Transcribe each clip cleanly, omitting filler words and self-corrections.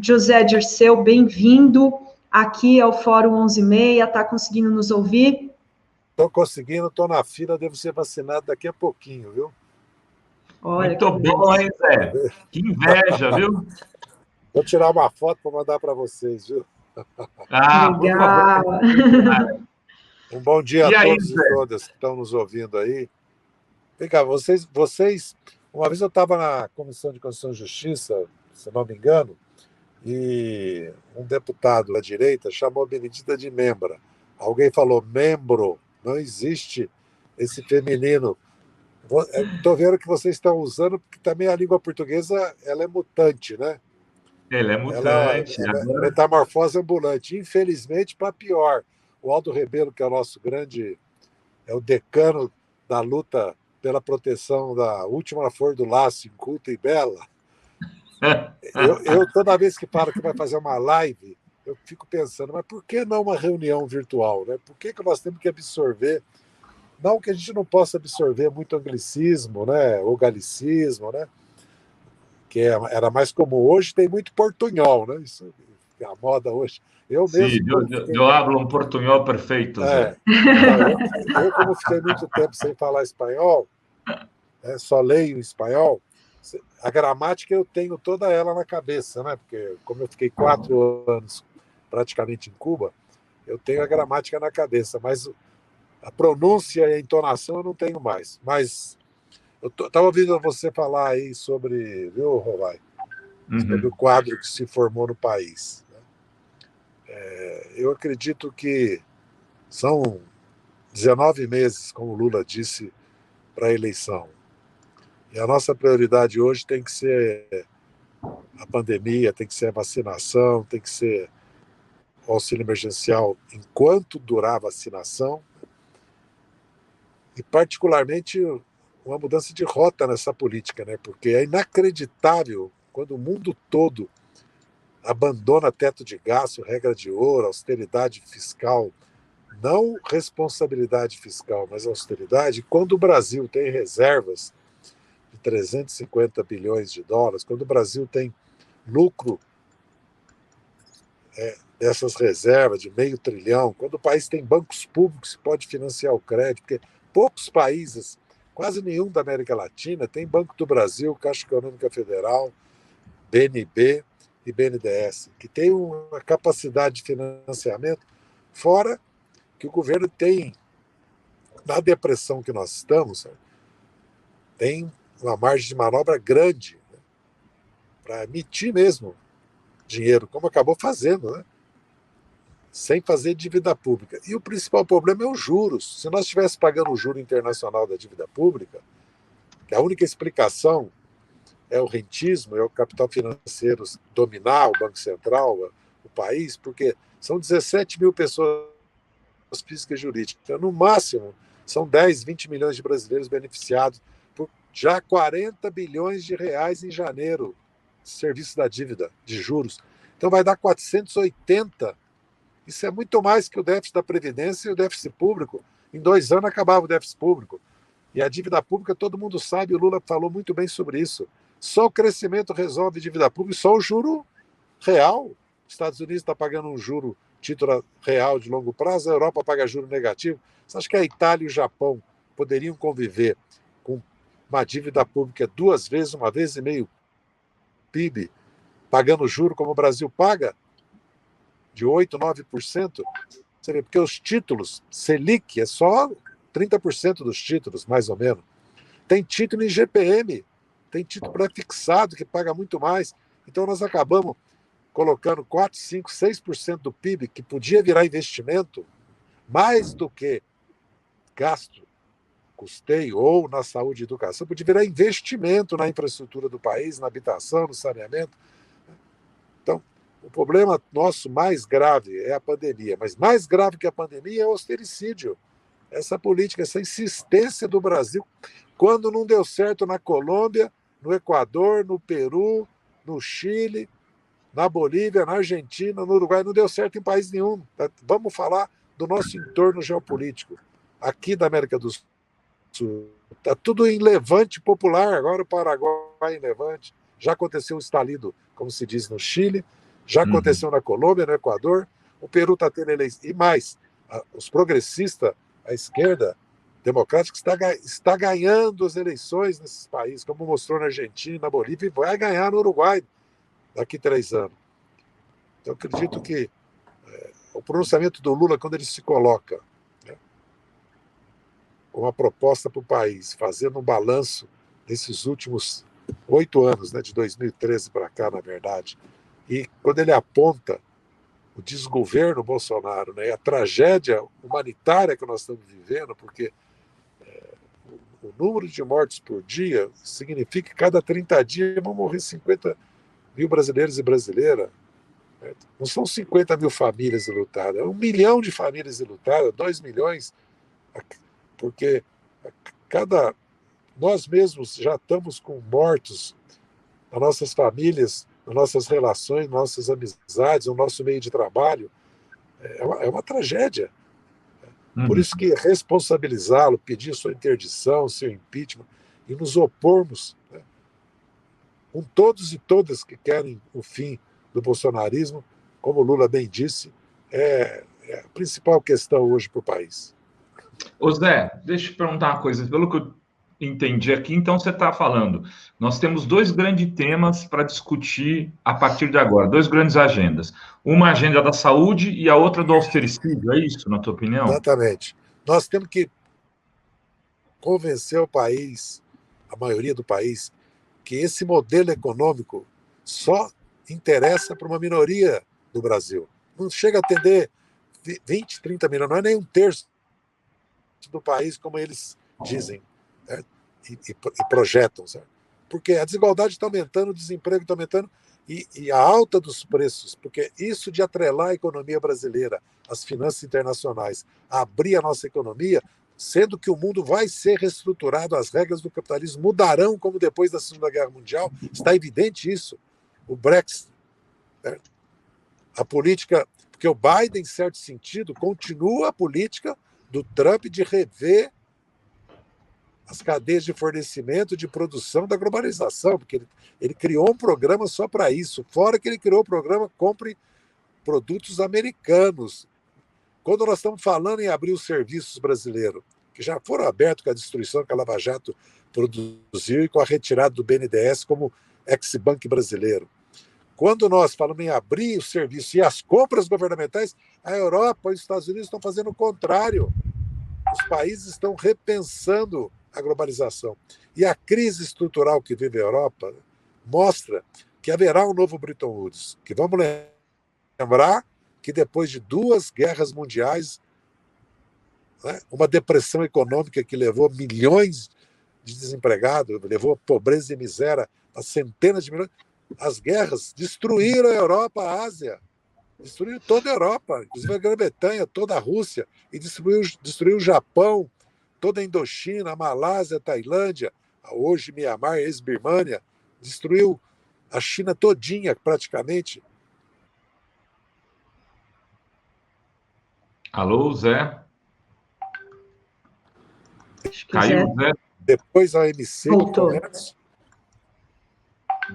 José Dirceu, bem-vindo aqui ao Fórum 11:30. Está conseguindo nos ouvir? Estou conseguindo, estou na fila, devo ser vacinado daqui a pouquinho, viu? Olha, muito bom, hein, Zé? Que inveja, viu? Vou tirar uma foto para mandar para vocês, viu? Legal. Por favor. Um bom dia E a aí, todos Zé? e todas que estão nos ouvindo aí. Vem cá, vocês, uma vez eu estava na Comissão de Constituição e Justiça, se não me engano, e um deputado da direita chamou a Benedita de membra. Alguém falou membro, não existe esse feminino. Estou vendo que vocês estão usando, porque também a língua portuguesa ela é mutante, né? Ele é mutante. Ela é metamorfose ambulante. Infelizmente, para pior. O Aldo Rebelo, que é o nosso grande, é o decano da luta pela proteção da última flor do laço, inculta e bela. Eu, toda vez que falo que vai fazer uma live, eu fico pensando, mas por que não uma reunião virtual? Né? Por que nós temos que absorver? Não que a gente não possa absorver muito anglicismo, né? Ou galicismo, né? Que era mais comum. Hoje tem muito portunhol, né? Isso é a moda hoje. Eu mesmo. Eu hablo um portunhol perfeito, Zé. Então, eu, como fiquei muito tempo sem falar espanhol, só leio espanhol, a gramática eu tenho toda ela na cabeça, né? Porque, como eu fiquei 4 anos praticamente em Cuba, eu tenho a gramática na cabeça, mas a pronúncia e a entonação eu não tenho mais. Mas eu estava ouvindo você falar aí sobre, viu, Rolai? Sobre o quadro que se formou no país. Eu acredito que são 19 meses, como o Lula disse, para a eleição. E a nossa prioridade hoje tem que ser a pandemia, tem que ser a vacinação, tem que ser o auxílio emergencial enquanto durar a vacinação. E, particularmente, uma mudança de rota nessa política, né? Porque é inacreditável quando o mundo todo abandona teto de gasto, regra de ouro, austeridade fiscal, não responsabilidade fiscal, mas austeridade, quando o Brasil tem reservas de 350 bilhões de dólares, quando o Brasil tem lucro dessas reservas de $500 bilhão, quando o país tem bancos públicos que pode financiar o crédito, porque poucos países, quase nenhum da América Latina, tem Banco do Brasil, Caixa Econômica Federal, BNB e BNDES, que tem uma capacidade de financiamento, fora que o governo tem, na depressão que nós estamos, tem uma margem de manobra grande, né, para emitir mesmo dinheiro, como acabou fazendo, né, sem fazer dívida pública. E o principal problema é os juros. Se nós estivéssemos pagando o juro internacional da dívida pública, que a única explicação é o rentismo, é o capital financeiro dominar o Banco Central, o país, porque são 17 mil pessoas físicas e jurídicas. Então, no máximo, são 10, 20 milhões de brasileiros beneficiados por já 40 bilhões de reais em janeiro, serviço da dívida, de juros. Então, vai dar 480. Isso é muito mais que o déficit da Previdência e o déficit público. Em 2 anos acabava o déficit público. E a dívida pública, todo mundo sabe, o Lula falou muito bem sobre isso. Só o crescimento resolve dívida pública, só o juro real. Os Estados Unidos está pagando um juro, título real de longo prazo, a Europa paga juro negativo. Você acha que a Itália e o Japão poderiam conviver com uma dívida pública 2 vezes, 1,5 vezes PIB, pagando juro como o Brasil paga, de 8%, 9%? Porque os títulos, Selic, é só 30% dos títulos, mais ou menos. Tem título em GPM, tem título pré-fixado que paga muito mais. Então, nós acabamos colocando 4%, 5%, 6% do PIB, que podia virar investimento, mais do que gasto, custeio, ou na saúde e educação, podia virar investimento na infraestrutura do país, na habitação, no saneamento. Então, o problema nosso mais grave é a pandemia, mas mais grave que a pandemia é o austericídio. Essa política, essa insistência do Brasil, quando não deu certo na Colômbia, no Equador, no Peru, no Chile, na Bolívia, na Argentina, no Uruguai, não deu certo em país nenhum. Vamos falar do nosso entorno geopolítico. Aqui da América do Sul, está tudo em levante popular, agora o Paraguai em levante, já aconteceu o estalido, como se diz no Chile, Já aconteceu na Colômbia, no Equador, o Peru está tendo eleições. E mais, os progressistas, a esquerda democrática, está ganhando as eleições nesses países, como mostrou na Argentina e na Bolívia, e vai ganhar no Uruguai daqui a 3 anos. Então, acredito que o pronunciamento do Lula, quando ele se coloca, né, com uma proposta para o país, fazendo um balanço desses últimos 8 anos, né, de 2013 para cá, na verdade, e quando ele aponta o desgoverno Bolsonaro, né, e a tragédia humanitária que nós estamos vivendo, porque o número de mortes por dia significa que cada 30 dias vão morrer 50 mil brasileiros e brasileiras. Não são 50 mil famílias enlutadas, é 1 milhão de famílias enlutadas, 2 milhões, porque nós mesmos já estamos com mortos nas nossas famílias, nas nossas relações, nas nossas amizades, no nosso meio de trabalho. É uma tragédia. Por isso que responsabilizá-lo, pedir sua interdição, seu impeachment, e nos opormos, né, com todos e todas que querem o fim do bolsonarismo, como o Lula bem disse, é a principal questão hoje para o país. Ô Zé, deixa eu te perguntar uma coisa. Pelo que eu entendi aqui, então você está falando, nós temos 2 grandes temas para discutir a partir de agora, 2 grandes agendas. Uma agenda da saúde e a outra do austericídio, é isso, na tua opinião? Exatamente. Nós temos que convencer o país, a maioria do país, que esse modelo econômico só interessa para uma minoria do Brasil. Não chega a atender 20, 30 milhões, não é nem 1/3 do país, como eles dizem, né, e projetam. Certo? Porque a desigualdade está aumentando, o desemprego está aumentando, e a alta dos preços, porque isso de atrelar a economia brasileira, as finanças internacionais, abrir a nossa economia, sendo que o mundo vai ser reestruturado, as regras do capitalismo mudarão como depois da Segunda Guerra Mundial, está evidente isso. O Brexit, né? A política, porque o Biden, em certo sentido, continua a política do Trump de rever as cadeias de fornecimento, de produção da globalização, porque ele criou um programa só para isso, fora que ele criou o programa Compre Produtos Americanos. Quando nós estamos falando em abrir os serviços brasileiros, que já foram abertos com a destruição que a Lava Jato produziu e com a retirada do BNDES como ex-banco brasileiro. Quando nós falamos em abrir o serviço e as compras governamentais, a Europa e os Estados Unidos estão fazendo o contrário. Os países estão repensando a globalização. E a crise estrutural que vive a Europa mostra que haverá um novo Bretton Woods, que vamos lembrar que depois de 2 guerras mundiais, né, uma depressão econômica que levou milhões de desempregados, levou pobreza e miséria a centenas de milhões, as guerras destruíram a Europa, a Ásia, destruíram toda a Europa, inclusive a Grã-Bretanha, toda a Rússia, e destruiu o Japão, toda a Indochina, a Malásia, a Tailândia, hoje Mianmar, ex-Birmânia, destruiu a China todinha, praticamente. Alô, Zé? Caiu, Zé? Depois a OMC Voltou. do Comércio.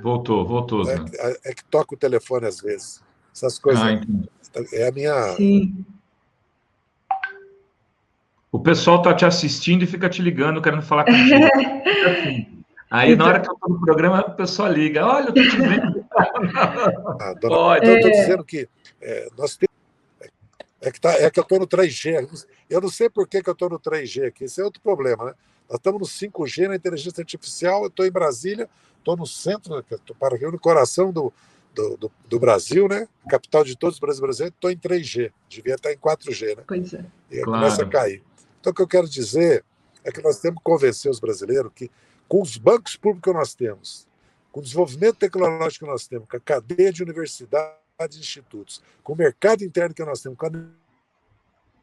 Voltou, Zé. É que toca o telefone às vezes. Essas coisas. Entendi. É a minha... Sim. O pessoal está te assistindo e fica te ligando, querendo falar contigo. Aí, na hora que eu estou no programa, o pessoal liga. Olha, eu estou te vendo. Então, eu estou dizendo que nós temos... É que eu estou no 3G. Eu não sei por que eu estou no 3G aqui. Esse é outro problema, né? Nós estamos no 5G, na inteligência artificial. Eu estou em Brasília, estou no centro, no coração do Brasil, né? Capital de todos os brasileiros. Estou em 3G. Devia estar em 4G, né? Pois é. E aí começa a cair. Então, o que eu quero dizer é que nós temos que convencer os brasileiros que, com os bancos públicos que nós temos, com o desenvolvimento tecnológico que nós temos, com a cadeia de universidades e institutos, com o mercado interno que nós temos, com a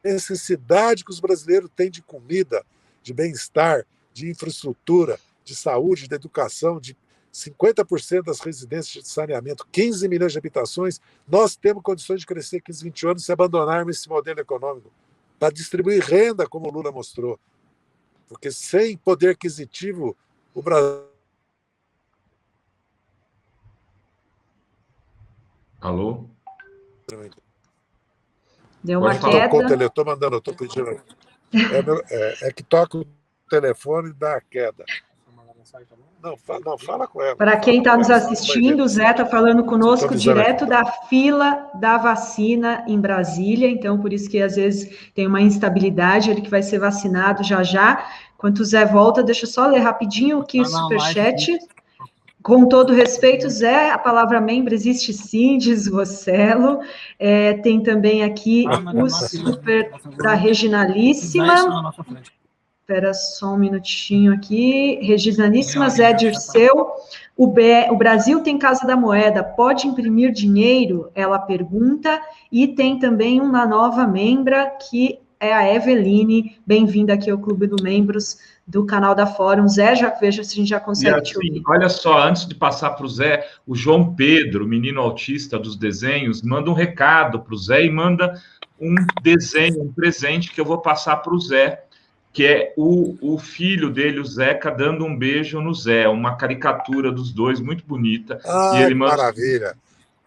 necessidade que os brasileiros têm de comida, de bem-estar, de infraestrutura, de saúde, de educação, de 50% das residências de saneamento, 15 milhões de habitações, nós temos condições de crescer 15, 20 anos se abandonarmos esse modelo econômico para distribuir renda, como o Lula mostrou. Porque sem poder aquisitivo, o Brasil... Alô? Deu uma queda. Estou mandando, estou pedindo. É que toca o telefone e dá a queda. Não, fala com ela. Para quem está nos assistindo, o Zé está falando conosco direto da fila da vacina em Brasília, então por isso que às vezes tem uma instabilidade, ele que vai ser vacinado já já. Enquanto o Zé volta, deixa eu só ler rapidinho aqui o superchat. Com todo respeito, Zé, a palavra membro existe sim, diz o Rossello. Tem também aqui o super da Reginalíssima. Espera só um minutinho aqui. Reginalíssima, Zé Dirceu. O Brasil tem Casa da Moeda, pode imprimir dinheiro? Ela pergunta. E tem também uma nova membra, que é a Eveline. Bem-vinda aqui ao Clube dos Membros do canal da Fórum. Zé, já veja se a gente já consegue te ouvir. Olha só, antes de passar para o Zé, o João Pedro, menino autista dos desenhos, manda um recado para o Zé e manda um desenho, um presente que eu vou passar para o Zé, que é o filho dele, o Zeca, dando um beijo no Zé, uma caricatura dos dois, muito bonita. E ele manda... Maravilha!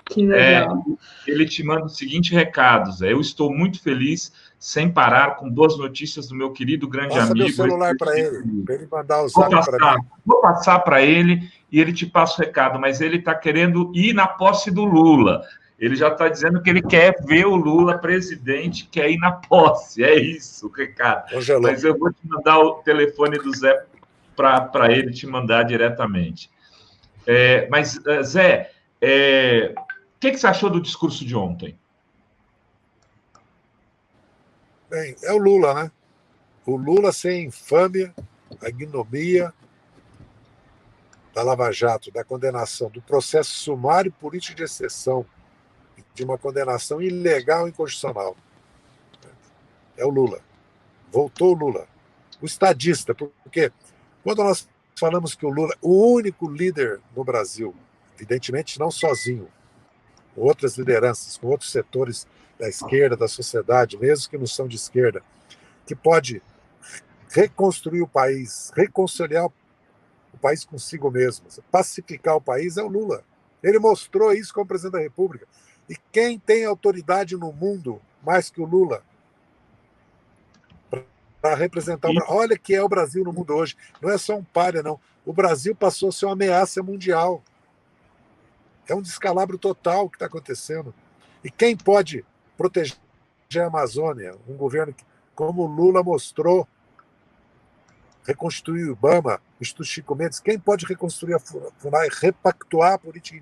Que legal. Ele te manda o seguinte recado, Zé: eu estou muito feliz, sem parar, com boas notícias do meu querido grande amigo. Passa meu celular para ele mandar o zap para mim. Vou passar para ele e ele te passa o recado, mas ele está querendo ir na posse do Lula. Ele já está dizendo que ele quer ver o Lula presidente, quer ir na posse. É isso o recado. Mas eu vou te mandar o telefone do Zé para ele te mandar diretamente. Mas, Zé, o que você achou do discurso de ontem? Bem, é o Lula, né? O Lula sem infâmia, a ignomia da Lava Jato, da condenação, do processo sumário político de exceção, de uma condenação ilegal e inconstitucional. É o Lula. Voltou o Lula. O estadista, porque quando nós falamos que o Lula, o único líder no Brasil, evidentemente não sozinho, com outras lideranças, com outros setores da esquerda, da sociedade, mesmo que não são de esquerda, que pode reconstruir o país, reconciliar o país consigo mesmo, pacificar o país, é o Lula. Ele mostrou isso como presidente da República. E quem tem autoridade no mundo mais que o Lula para representar o Brasil? Olha que é o Brasil no mundo hoje. Não é só um páreo, não. O Brasil passou a ser uma ameaça mundial. É um descalabro total que está acontecendo. E quem pode proteger a Amazônia? Um governo que, como o Lula mostrou, reconstruir o IBAMA, o Instituto Chico Mendes, quem pode reconstruir a FUNAI, repactuar a política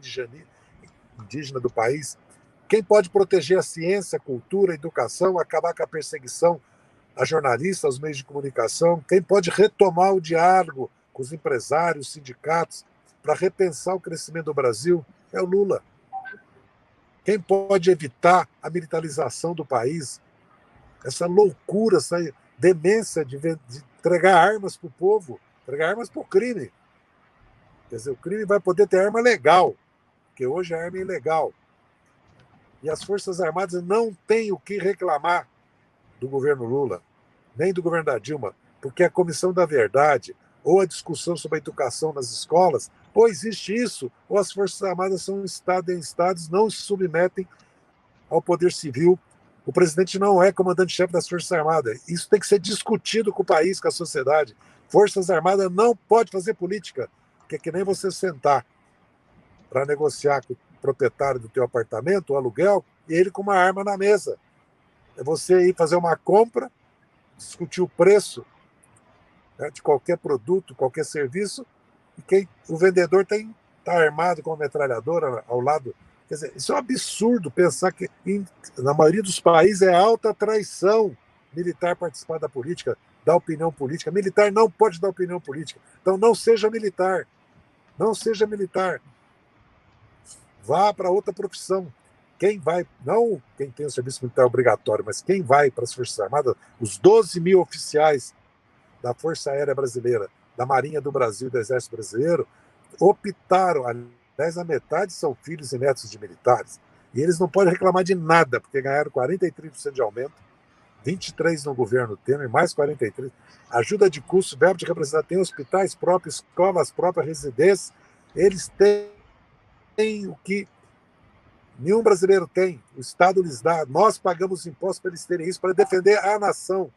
indígena do país? Quem pode proteger a ciência, a cultura, a educação, acabar com a perseguição a jornalistas, aos meios de comunicação? Quem pode retomar o diálogo com os empresários, sindicatos, para repensar o crescimento do Brasil? É o Lula. Quem pode evitar a militarização do país? Essa loucura, essa demência de entregar armas para o povo, entregar armas para o crime. Quer dizer, o crime vai poder ter arma legal, porque hoje a arma é ilegal. E as Forças Armadas não têm o que reclamar do governo Lula, nem do governo da Dilma, porque a Comissão da Verdade, ou a discussão sobre a educação nas escolas, ou existe isso, ou as Forças Armadas são Estado em Estados, não se submetem ao poder civil. O presidente não é comandante-chefe das Forças Armadas. Isso tem que ser discutido com o país, com a sociedade. Forças Armadas não pode fazer política, porque é que nem você sentar para negociar com o proprietário do teu apartamento, o aluguel, e ele com uma arma na mesa. É você ir fazer uma compra, discutir o preço, né, de qualquer produto, qualquer serviço, e o vendedor está armado com uma metralhadora ao lado. Quer dizer, isso é um absurdo pensar que, na maioria dos países, é alta traição militar participar da política, da opinião política. Militar não pode dar opinião política. Então, não seja militar. Não seja militar. Vá para outra profissão. Quem vai, não quem tem o serviço militar obrigatório, mas quem vai para as Forças Armadas, os 12 mil oficiais da Força Aérea Brasileira, da Marinha do Brasil, do Exército Brasileiro, optaram, aliás, a metade são filhos e netos de militares, e eles não podem reclamar de nada, porque ganharam 43% de aumento, 23% no governo Temer, mais 43%, ajuda de custo, verbo de representação, tem hospitais próprios, escolas próprias, residências, eles têm o que Nenhum brasileiro tem. O Estado lhes dá. Nós pagamos impostos para eles terem isso, para defender a nação,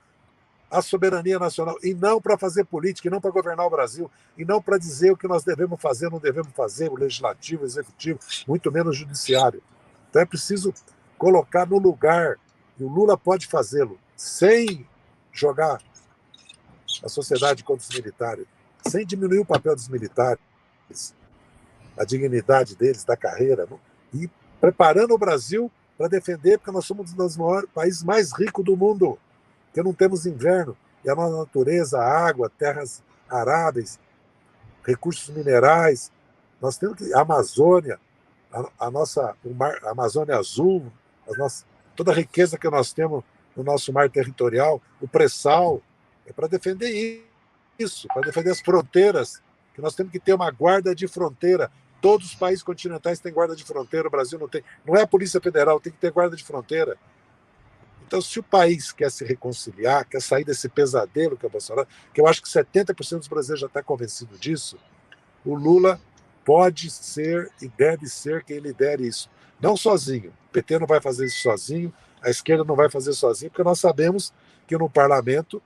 a soberania nacional, e não para fazer política, e não para governar o Brasil, e não para dizer o que nós devemos fazer, não devemos fazer, o legislativo, o executivo, muito menos o judiciário. Então é preciso colocar no lugar, e o Lula pode fazê-lo, sem jogar a sociedade contra os militares, sem diminuir o papel dos militares, a dignidade deles, da carreira, e preparando o Brasil para defender, porque nós somos um dos maiores países mais ricos do mundo, porque não temos inverno, e a nossa natureza, a água, terras aráveis, recursos minerais, nós temos que, a Amazônia, a nossa, o mar, a Amazônia Azul, toda a riqueza que nós temos no nosso mar territorial, o pré-sal, é para defender isso, para defender as fronteiras, que nós temos que ter uma guarda de fronteira. Todos os países continentais têm guarda de fronteira, o Brasil não tem. Não é a Polícia Federal, tem que ter guarda de fronteira. Então, se o país quer se reconciliar, quer sair desse pesadelo que é o Bolsonaro, que eu acho que 70% dos brasileiros já está convencido disso, o Lula pode ser e deve ser quem lidere isso. Não sozinho. O PT não vai fazer isso sozinho, a esquerda não vai fazer sozinho, porque nós sabemos que no parlamento,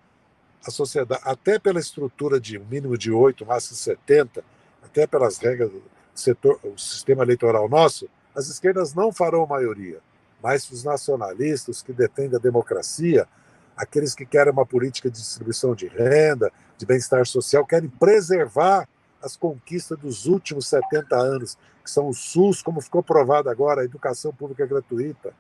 a sociedade, até pela estrutura de um mínimo de 8, máximo 70, até pelas regras do setor, o sistema eleitoral nosso, as esquerdas não farão maioria. Mas os nacionalistas que defendem a democracia, aqueles que querem uma política de distribuição de renda, de bem-estar social, querem preservar as conquistas dos últimos 70 anos, que são o SUS, como ficou provado agora, a educação pública gratuita,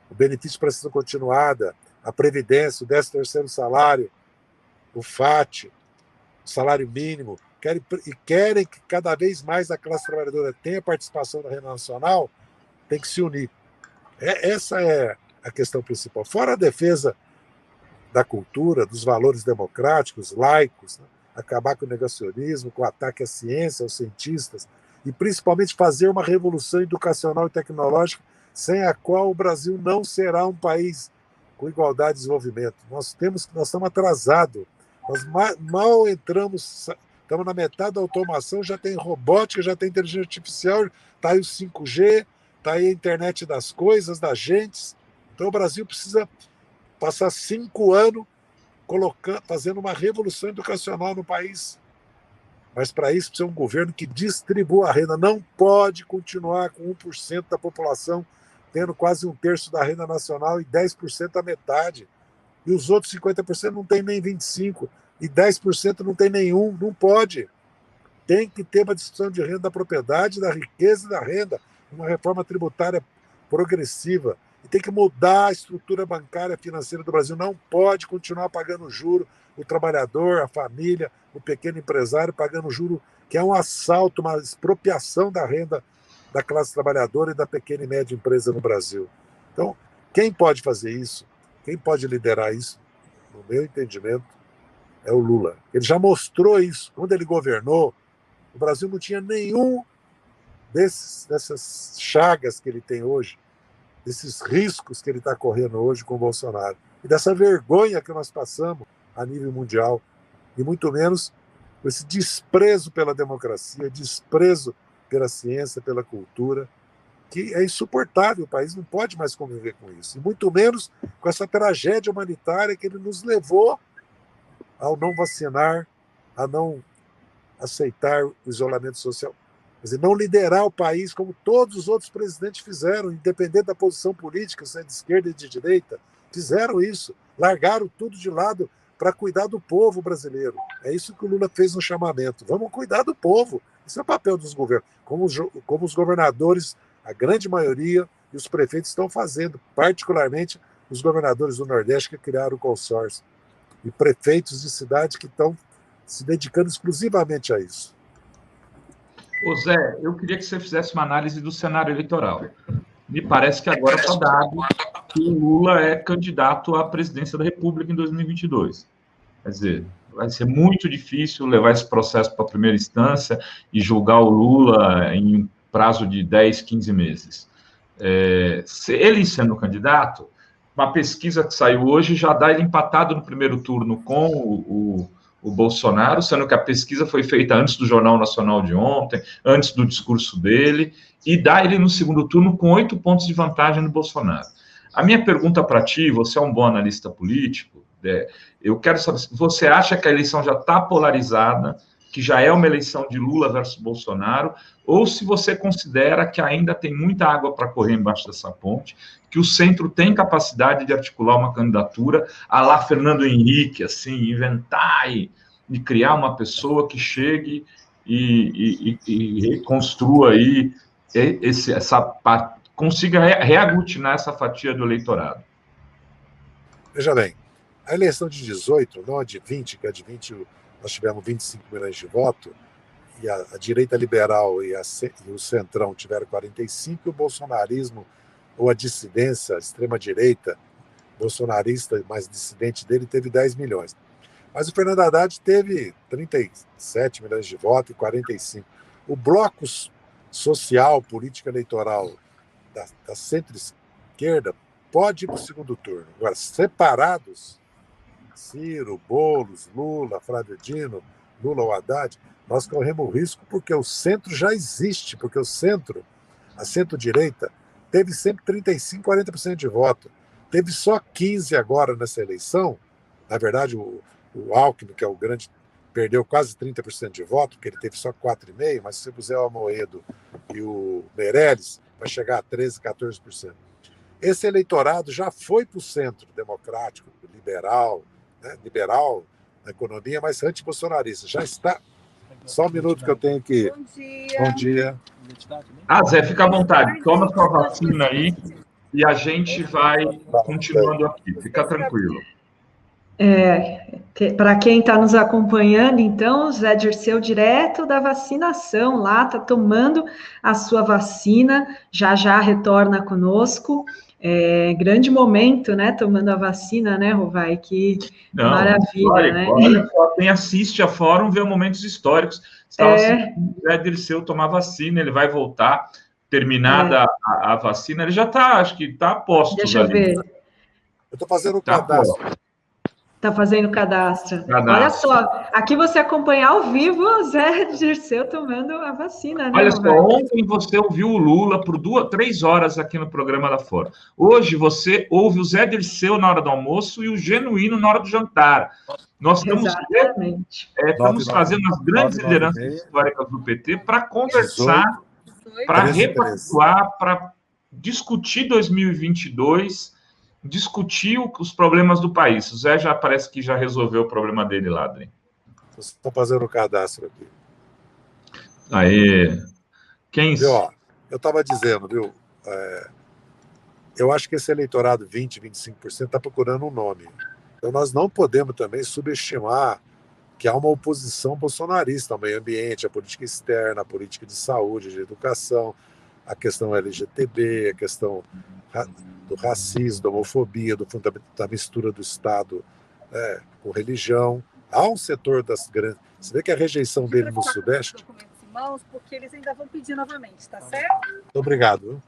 o benefício para assistência continuada, a Previdência, o 13º salário, o FAT, o salário mínimo, querem que cada vez mais a classe trabalhadora tenha participação na renda nacional, tem que se unir. Essa é a questão principal. Fora a defesa da cultura, dos valores democráticos, laicos, né? Acabar com o negacionismo, com o ataque à ciência, aos cientistas, e principalmente fazer uma revolução educacional e tecnológica sem a qual o Brasil não será um país com igualdade de desenvolvimento. Nós estamos atrasados. Nós mal entramos, estamos na metade da automação, já tem robótica, já tem inteligência artificial, está aí o 5G, está aí a internet das coisas, das gentes. Então o Brasil precisa passar 5 anos fazendo uma revolução educacional no país. Mas para isso precisa um governo que distribua a renda. Não pode continuar com 1% da população tendo quase 1/3 da renda nacional e 10% a metade. E os outros 50% não tem nem 25%, e 10% não tem nenhum. Não pode. Tem que ter uma distribuição de renda da propriedade, da riqueza e da renda, uma reforma tributária progressiva. E tem que mudar a estrutura bancária financeira do Brasil. Não pode continuar pagando juro o trabalhador, a família, o pequeno empresário pagando juro, que é um assalto, uma expropriação da renda da classe trabalhadora e da pequena e média empresa no Brasil. Então, quem pode fazer isso, quem pode liderar isso, no meu entendimento, é o Lula. Ele já mostrou isso. Quando ele governou, o Brasil não tinha nenhum dessas chagas que ele tem hoje, desses riscos que ele está correndo hoje com o Bolsonaro, e dessa vergonha que nós passamos a nível mundial, e muito menos esse desprezo pela democracia, desprezo pela ciência, pela cultura, que é insuportável. O país não pode mais conviver com isso, e muito menos com essa tragédia humanitária que ele nos levou ao não vacinar, a não aceitar o isolamento social. Quer dizer, não liderar o país como todos os outros presidentes fizeram, independente da posição política, se é de esquerda e de direita, fizeram isso, largaram tudo de lado para cuidar do povo brasileiro. É isso que o Lula fez no chamamento. Vamos cuidar do povo. Isso é o papel dos governos. Como os governadores, a grande maioria, e os prefeitos estão fazendo, particularmente os governadores do Nordeste que criaram o consórcio, e prefeitos de cidades que estão se dedicando exclusivamente a isso. Ô Zé, eu queria que você fizesse uma análise do cenário eleitoral. Me parece que agora está dado que o Lula é candidato à presidência da República em 2022. Quer dizer, vai ser muito difícil levar esse processo para a primeira instância e julgar o Lula em um prazo de 10, 15 meses. Ele sendo candidato, uma pesquisa que saiu hoje já dá ele empatado no primeiro turno com o o Bolsonaro, sendo que a pesquisa foi feita antes do Jornal Nacional de ontem, antes do discurso dele, e dá ele no segundo turno com 8 pontos de vantagem no Bolsonaro. A minha pergunta para ti, você é um bom analista político, eu quero saber se você acha que a eleição já está polarizada, que já é uma eleição de Lula versus Bolsonaro, ou se você considera que ainda tem muita água para correr embaixo dessa ponte, que o centro tem capacidade de articular uma candidatura à la Fernando Henrique, assim, inventar e criar uma pessoa que chegue e construa aí consiga reaglutinar essa fatia do eleitorado. Veja bem, a eleição de 18, não a de 20, que a de 20 nós tivemos 25 milhões de votos, e a direita liberal e o centrão tiveram 45, e o bolsonarismo, ou a dissidência, a extrema-direita bolsonarista, mais dissidente dele, teve 10 milhões. Mas o Fernando Haddad teve 37 milhões de votos e 45. O bloco social, político eleitoral da centro-esquerda pode ir para o segundo turno. Agora, separados, Ciro, Boulos, Lula, Flávio Dino, Lula ou Haddad, nós corremos o risco porque o centro já existe, porque o centro, a centro-direita, teve sempre 35%, 40% de voto. Teve só 15% agora nessa eleição. Na verdade, o Alckmin, que é o grande, perdeu quase 30% de voto, porque ele teve só 4,5%, mas se você puser o Amoedo e o Meirelles, vai chegar a 13%, 14%. Esse eleitorado já foi para o centro democrático, liberal, né? Liberal na economia, mas anti-bolsonarista. Já está. Só um minuto que eu tenho que... Bom dia. Bom dia. Zé, fica à vontade. Toma sua vacina aí e a gente vai continuando aqui. Fica tranquilo. Para quem está nos acompanhando, então, Zé Dirceu, direto da vacinação lá, está tomando a sua vacina, já retorna conosco. Grande momento, né? Tomando a vacina, né, Rovai? Que maravilha, né? Olha, quem assiste a Fórum vê momentos históricos. Estava assistindo o Zé Dirceu tomar vacina, ele vai voltar, terminada a vacina, ele já está, acho que está a postos. Deixa eu ver. Eu estou fazendo o cadastro. Está fazendo cadastro. Olha só, aqui você acompanha ao vivo o Zé Dirceu tomando a vacina, né? Olha só, ontem você ouviu o Lula por 3 horas aqui no programa da Fórum. Hoje você ouve o Zé Dirceu na hora do almoço e o Genuíno na hora do jantar. Nós estamos trazendo as grandes lideranças históricas do PT para conversar, para repactuar, para discutir 2022, discutir os problemas do país. O Zé já parece que já resolveu o problema dele lá, Adri. Estou fazendo o cadastro aqui. Aí. Eu estava dizendo, viu? Eu acho que esse eleitorado 20%, 25% está procurando um nome. Então nós não podemos também subestimar que há uma oposição bolsonarista ao meio ambiente, à política externa, à política de saúde, de educação, a questão LGTB, a questão do racismo, da homofobia, da mistura do Estado com religião. Há um setor das grandes... Você vê que a rejeição dele no Sudeste... Documentos em mãos, porque eles ainda vão pedir novamente, tá certo? Muito obrigado.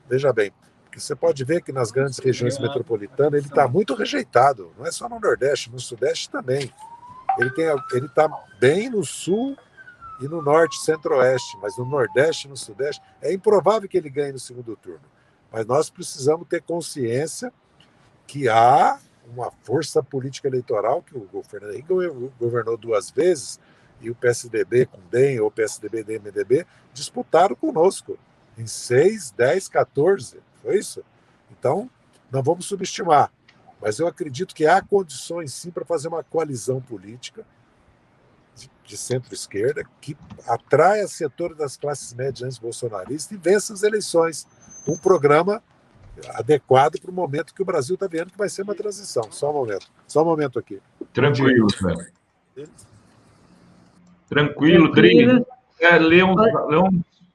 Veja bem, porque você pode ver que nas grandes regiões metropolitanas ele está muito rejeitado. Não é só no Nordeste, no Sudeste também. Ele está bem no Sul e no Norte, Centro-Oeste, mas no Nordeste e no Sudeste é improvável que ele ganhe no segundo turno. Mas nós precisamos ter consciência que há uma força política eleitoral, que o Fernando Henrique governou 2 vezes, e o PSDB com DEM, ou PSDB-DMDB, disputaram conosco em 6, 10, 14. Foi isso? Então, não vamos subestimar. Mas eu acredito que há condições, sim, para fazer uma coalizão política de centro-esquerda que atraia setores das classes médias bolsonaristas e vença as eleições. Um programa adequado para o momento que o Brasil está vendo que vai ser uma transição. Só um momento aqui. Tranquilo, Zé. Tranquilo, Dri. Leão.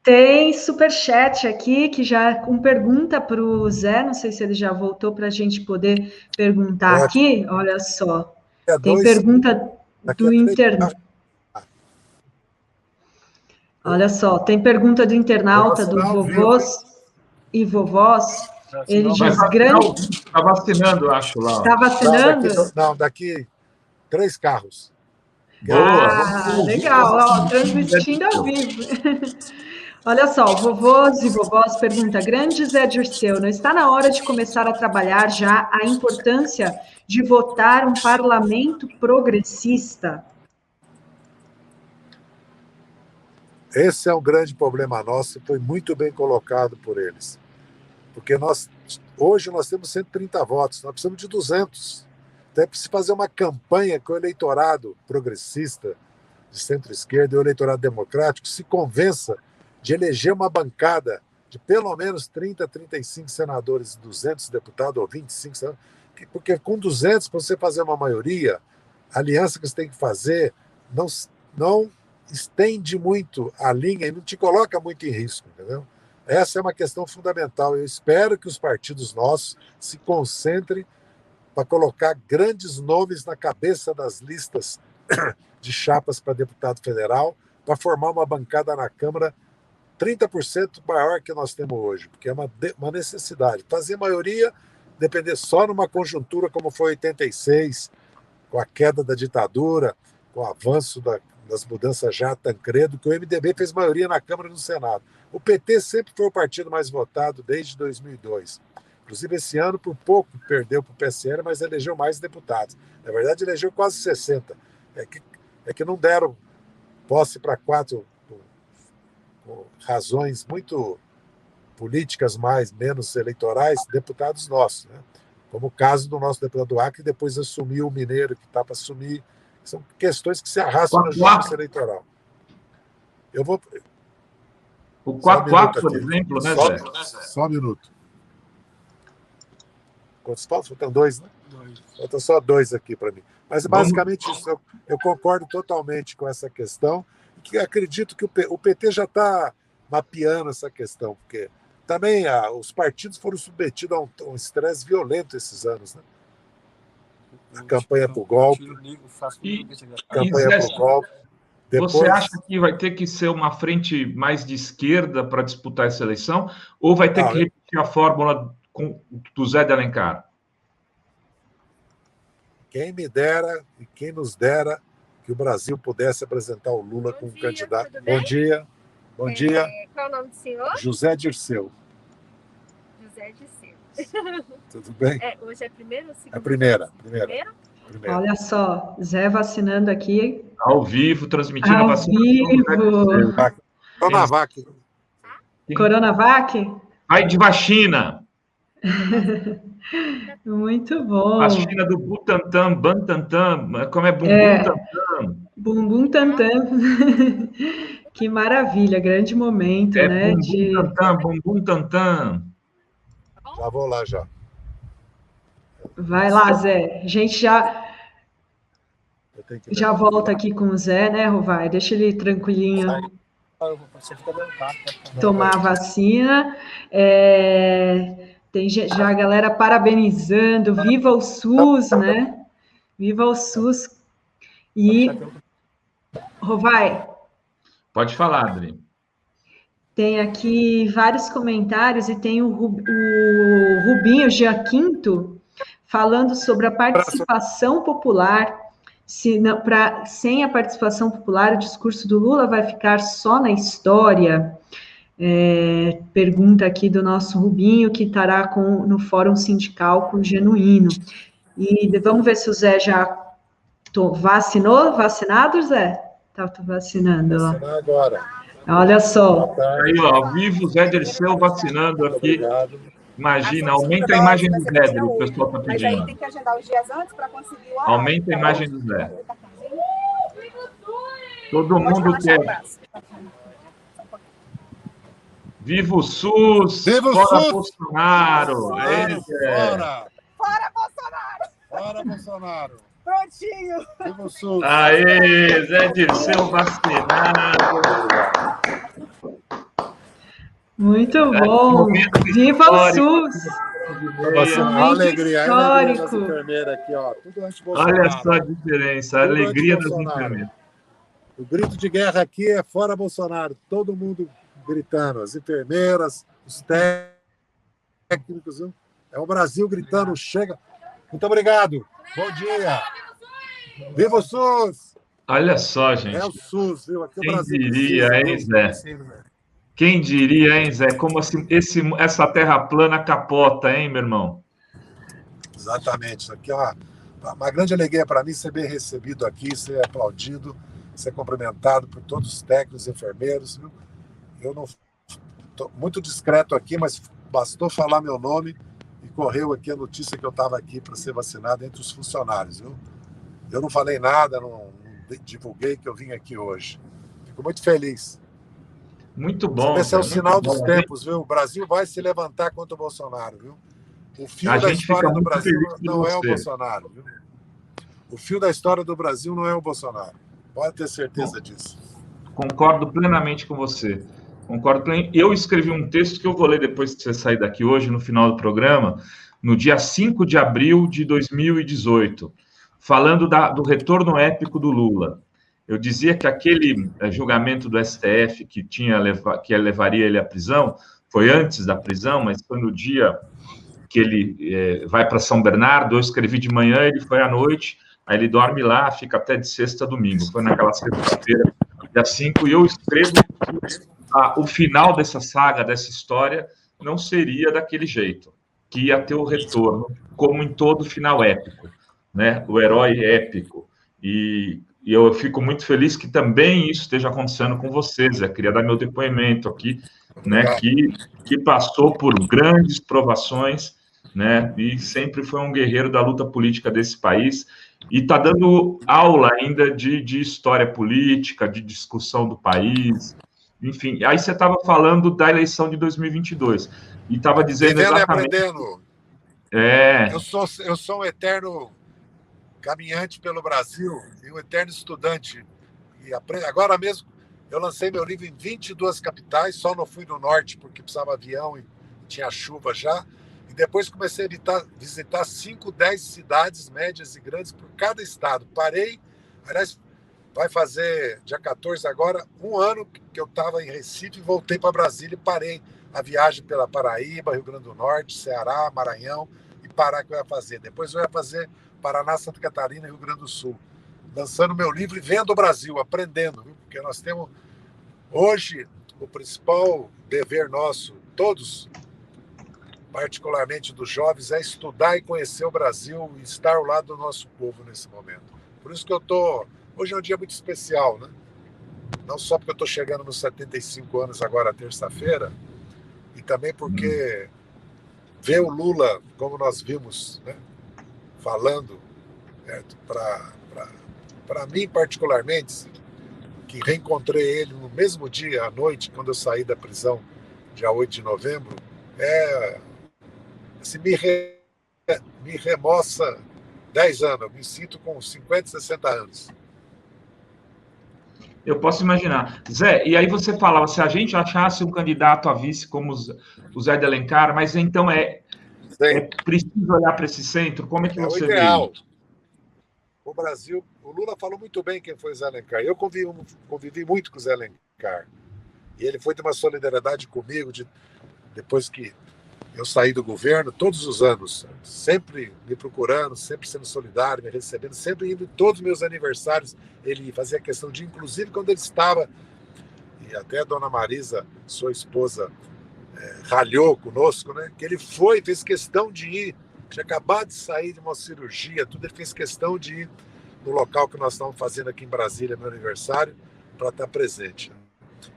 Tem superchat aqui, que já com pergunta para o Zé, não sei se ele já voltou para a gente poder perguntar aqui. Olha só, tem pergunta do internauta. Olha só, tem pergunta do internauta, do Vovôs e Vovós. Ele diz grande... Está vacinando, acho, lá. Está vacinando? Não, daqui 3 carros. Boa. Legal, ó, transmitindo ao vivo. Olha só, vovôs e vovós pergunta, grande Zé Dirceu, não está na hora de começar a trabalhar já a importância de votar um parlamento progressista? Esse é um grande problema nosso e foi muito bem colocado por eles. Porque hoje nós temos 130 votos, nós precisamos de 200. Então é preciso fazer uma campanha que o eleitorado progressista, de centro-esquerda e o eleitorado democrático se convença de eleger uma bancada de pelo menos 30, 35 senadores e 200 deputados, ou 25 senadores, porque com 200, para você fazer uma maioria, a aliança que você tem que fazer não estende muito a linha e não te coloca muito em risco, entendeu? Essa é uma questão fundamental. Eu espero que os partidos nossos se concentrem para colocar grandes nomes na cabeça das listas de chapas para deputado federal, para formar uma bancada na Câmara 30% maior que nós temos hoje, porque é uma necessidade. Fazer maioria, depender só numa conjuntura como foi 86, com a queda da ditadura, com o avanço das mudanças já Tancredo, que o MDB fez maioria na Câmara e no Senado. O PT sempre foi o partido mais votado desde 2002. Inclusive, esse ano, por pouco, perdeu para o PSL, mas elegeu mais deputados. Na verdade, elegeu quase 60. É que não deram posse para 4 por razões muito políticas menos eleitorais, deputados nossos, né? Como o caso do nosso deputado Acre, que depois assumiu o Mineiro, que está para assumir. São questões que se arrastam na justiça eleitoral. Eu vou... O 4-4, por exemplo, né, Zé? Só um minuto. Quantos faltam? Faltam 2, né? 2. Faltam só 2 aqui para mim. Mas basicamente isso, eu concordo totalmente com essa questão, e que acredito que o PT já está mapeando essa questão, porque também os partidos foram submetidos a um estresse violento esses anos, né? A campanha para o golpe. Campanha para o golpe. Depois... Você acha que vai ter que ser uma frente mais de esquerda para disputar essa eleição? Ou vai ter que repetir a fórmula do Zé de Alencar? Quem me dera e quem nos dera que o Brasil pudesse apresentar o Lula como candidato. Bom dia. Bom dia. Qual é o nome do senhor? José Dirceu. José Dirceu. Tudo bem? Hoje é primeiro ou segundo? É primeira. Olha só, Zé vacinando aqui. Ao vivo, transmitindo a vacina. Vivo. Coronavac. Coronavac? Vai de vacina. Muito bom. Vacina do Butantan, Bantantan, como é Bumbum Tantan? Bumbum Tantan. Que maravilha, grande momento, né? Bumbum Tantan. Já vou lá, já. Vai lá, Zé. A gente já volta aqui com o Zé, né, Rovai? Deixa ele tranquilinho tomar a vacina. Tem já a galera parabenizando. Viva o SUS, né? Viva o SUS. E, Rovai. Pode falar, Adri. Tem aqui vários comentários e tem o Rubinho Giaquinto falando sobre a participação popular. Sem a participação popular, o discurso do Lula vai ficar só na história. Pergunta aqui do nosso Rubinho, que estará no Fórum Sindical com Genuíno. E vamos ver se o Zé já vacinou? Vacinado, Zé? Está vacinando. Vacinar agora. Olha só. Aí, ó, ao vivo, o Zé Dirceu vacinando aqui. Obrigado. Imagina, aumenta a imagem do Zé, o pessoal está pedindo. Mas aí tem que agendar os dias antes para conseguir o aumenta a imagem do Zé. Todo mundo quer. Viva o SUS! Viva o fora SUS! Bolsonaro! Fora Bolsonaro! Fora Bolsonaro! Prontinho! Viva o SUS! Aê, Zé Dirceu vacinado! Muito bom! Viva o SUS! A alegria das enfermeiras aqui, ó. Tudo anti-Bolsonaro. Olha só a diferença, a alegria das enfermeiras. O grito de guerra aqui é fora Bolsonaro. Todo mundo gritando, as enfermeiras, os técnicos. É o Brasil gritando, chega. Muito obrigado. Bom dia. Viva o SUS! Olha só, É o gente. SUS, viu? Aqui o Quem Brasil diria, precisa, hein, viu? Zé? Quem diria, hein, Zé? Como assim essa terra plana capota, hein, meu irmão? Exatamente. Isso aqui é uma grande alegria para mim ser bem recebido aqui, ser aplaudido, ser cumprimentado por todos os técnicos e enfermeiros, viu? Eu não estou muito discreto aqui, mas bastou falar meu nome e correu aqui a notícia que eu estava aqui para ser vacinado entre os funcionários, viu? Eu não falei nada, não divulguei que eu vim aqui hoje. Fico muito feliz. Muito Você bom, vê se é Zé, o muito sinal dos bom. tempos, viu? O Brasil vai se levantar contra o Bolsonaro, viu? O A fio da gente fica história do muito Brasil feliz por não é o você. Bolsonaro, viu? O fio da história do Brasil não é o Bolsonaro. Pode ter certeza disso. Concordo plenamente com você. Concordo plenamente. Eu escrevi um texto que eu vou ler depois que você sair daqui hoje, no final do programa, no dia 5 de abril de 2018, falando do retorno épico do Lula. Eu dizia que aquele julgamento do STF que levaria ele à prisão, foi antes da prisão, mas foi no dia que ele vai para São Bernardo. Eu escrevi de manhã, ele foi à noite, aí ele dorme lá, fica até de sexta a domingo. Foi naquela sexta-feira, dia 5, e eu escrevo que o final dessa saga, dessa história, não seria daquele jeito, que ia ter o retorno, como em todo final épico, né? O herói épico. E eu fico muito feliz que também isso esteja acontecendo com vocês. Eu queria dar meu depoimento aqui, né? Que passou por grandes provações, né? E sempre foi um guerreiro da luta política desse país. E está dando aula ainda de história política, de discussão do país, enfim. Aí você estava falando da eleição de 2022 e estava dizendo Vivendo e exatamente. aprendendo. É. Eu sou um eterno caminhante pelo Brasil e um eterno estudante. E agora mesmo eu lancei meu livro em 22 capitais, só não fui no norte porque precisava de avião e tinha chuva já. E depois comecei a visitar 5, 10 cidades médias e grandes por cada estado. Parei, aliás, vai fazer dia 14 agora, um ano que eu estava em Recife e voltei para Brasília e parei a viagem pela Paraíba, Rio Grande do Norte, Ceará, Maranhão e Pará que eu ia fazer. Depois eu ia fazer Paraná, Santa Catarina e Rio Grande do Sul. Lançando meu livro e vendo o Brasil, aprendendo, viu? Porque nós temos hoje o principal dever nosso, todos, particularmente dos jovens, é estudar e conhecer o Brasil e estar ao lado do nosso povo nesse momento. Por isso que eu estou... Hoje é um dia muito especial, né? Não só porque eu estou chegando nos 75 anos agora, terça-feira, e também porque ver o Lula, como nós vimos, né, falando, para mim particularmente, que reencontrei ele no mesmo dia, à noite, quando eu saí da prisão, dia 8 de novembro, me remoça 10 anos. Eu me sinto com 50, 60 anos. Eu posso imaginar. Zé, e aí você falava, se a gente achasse um candidato a vice como o Zé de Alencar, mas então é preciso olhar para esse centro? Como é que você vê isso? O Brasil, o Lula falou muito bem quem foi o Zé Alencar. Eu convivi muito com o Zé Alencar. E ele foi de uma solidariedade comigo, depois que eu saí do governo, todos os anos, sempre me procurando, sempre sendo solidário, me recebendo, sempre indo em todos os meus aniversários. Ele fazia questão de, inclusive quando ele estava, e até a dona Marisa, sua esposa, ralhou conosco, né? Que ele fez questão de ir, tinha acabado de sair de uma cirurgia, tudo, ele fez questão de ir no local que nós estamos fazendo aqui em Brasília, meu aniversário, para estar presente.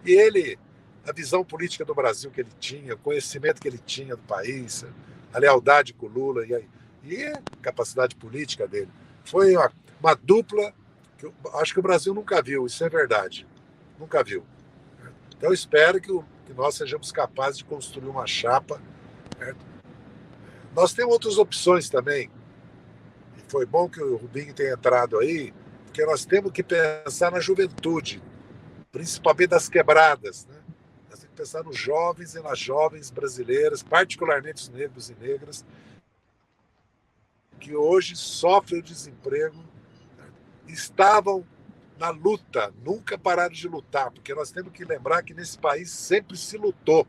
E ele, a visão política do Brasil que ele tinha, o conhecimento que ele tinha do país, a lealdade com o Lula e a capacidade política dele, foi uma dupla que eu acho que o Brasil nunca viu, isso é verdade, nunca viu. Então eu espero que nós sejamos capazes de construir uma chapa, certo? Nós temos outras opções também, e foi bom que o Rubinho tenha entrado aí, porque nós temos que pensar na juventude, principalmente das quebradas, né? Nós temos que pensar nos jovens e nas jovens brasileiras, particularmente os negros e negras, que hoje sofrem o desemprego, né? Estavam na luta, nunca pararam de lutar, porque nós temos que lembrar que nesse país sempre se lutou.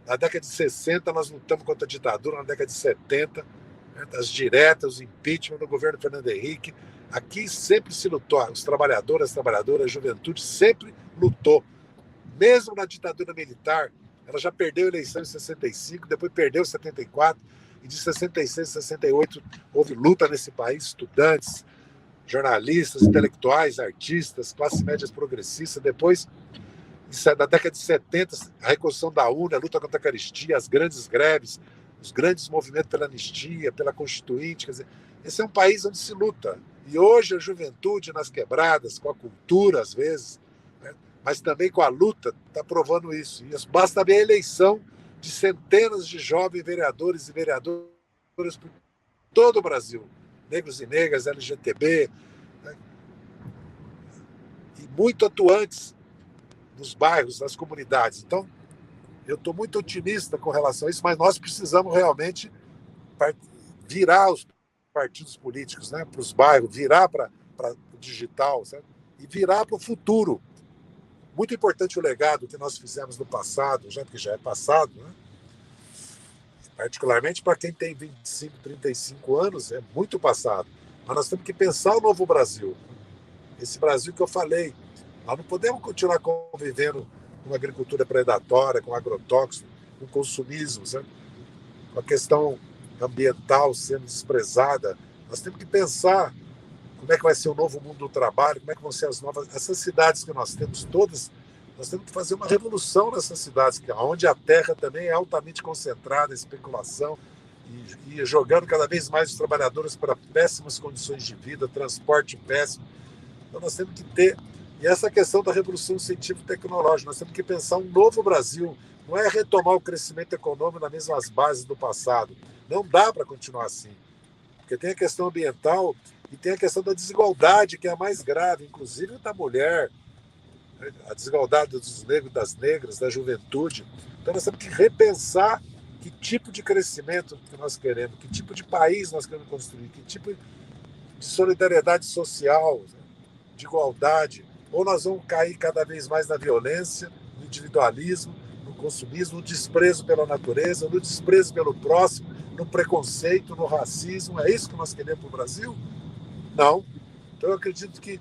Na década de 60 nós lutamos contra a ditadura, na década de 70, né, as diretas, o impeachment do governo Fernando Henrique, Aqui sempre se lutou, os trabalhadores, as trabalhadoras, a juventude sempre lutou. Mesmo na ditadura militar, ela já perdeu a eleição em 65, depois perdeu em 74, e de 66 a 68 houve luta nesse país, estudantes, jornalistas, intelectuais, artistas, classe média progressista. Depois, na década de 70, a reconstrução da UNA, a luta contra a caristia, as grandes greves, os grandes movimentos pela anistia, pela Constituinte. Quer dizer, esse é um país onde se luta. E hoje a juventude nas quebradas, com a cultura, às vezes, né, mas também com a luta, está provando isso. E basta ver a eleição de centenas de jovens vereadores e vereadoras por todo o Brasil. Negros e negras, LGTB, né, e muito atuantes nos bairros, nas comunidades. Então, eu estou muito otimista com relação a isso, mas nós precisamos realmente virar os partidos políticos, né, para os bairros, virar para o digital, sabe? E virar para o futuro. Muito importante o legado que nós fizemos no passado, já que já é passado, né? Particularmente para quem tem 25, 35 anos, é muito passado. Mas nós temos que pensar o novo Brasil. Esse Brasil que eu falei. Nós não podemos continuar convivendo com agricultura predatória, com agrotóxico, com consumismo, sabe? Com a questão ambiental sendo desprezada. Nós temos que pensar como é que vai ser o novo mundo do trabalho, como é que vão ser as novas... Essas cidades que nós temos todas, nós temos que fazer uma revolução nessas cidades, onde a terra também é altamente concentrada, especulação, e jogando cada vez mais os trabalhadores para péssimas condições de vida, transporte péssimo. Então nós temos que ter... E essa questão da revolução científico-tecnológica, nós temos que pensar um novo Brasil, não é retomar o crescimento econômico nas mesmas bases do passado. Não dá para continuar assim. Porque tem a questão ambiental e tem a questão da desigualdade, que é a mais grave, inclusive da mulher, a desigualdade dos negros, das negras, da juventude. Então nós temos que repensar que tipo de crescimento que nós queremos, que tipo de país nós queremos construir, que tipo de solidariedade social, de igualdade. Ou nós vamos cair cada vez mais na violência, no individualismo, no consumismo, no desprezo pela natureza, no desprezo pelo próximo, no preconceito, no racismo. É isso que nós queremos para o Brasil? Não. Então eu acredito que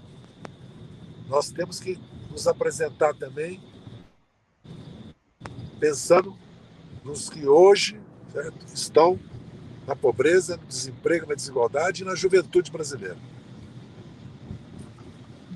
nós temos que nos apresentar também pensando nos que hoje, certo, estão na pobreza, no desemprego, na desigualdade e na juventude brasileira.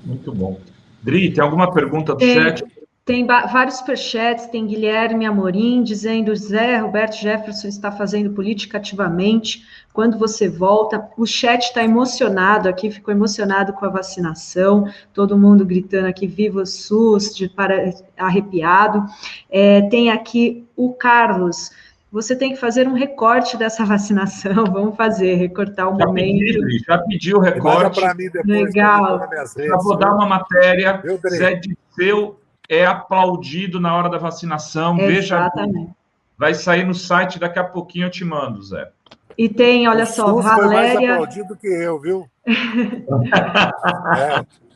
Muito bom. Dri, tem alguma pergunta do chat? Tem vários superchats, tem Guilherme Amorim dizendo: Zé Roberto Jefferson está fazendo política ativamente, quando você volta? O chat está emocionado aqui, ficou emocionado com a vacinação, todo mundo gritando aqui, viva o SUS, arrepiado. Tem aqui o Carlos: você tem que fazer um recorte dessa vacinação, vamos fazer, recortar o momento. Já pediu o recorte. Mim depois, legal. Já vou dar uma matéria, Zé Dirceu é aplaudido na hora da vacinação. Exatamente. Veja, vai sair no site, daqui a pouquinho eu te mando, Zé. E tem, olha só, Valéria... foi mais aplaudido que eu, viu?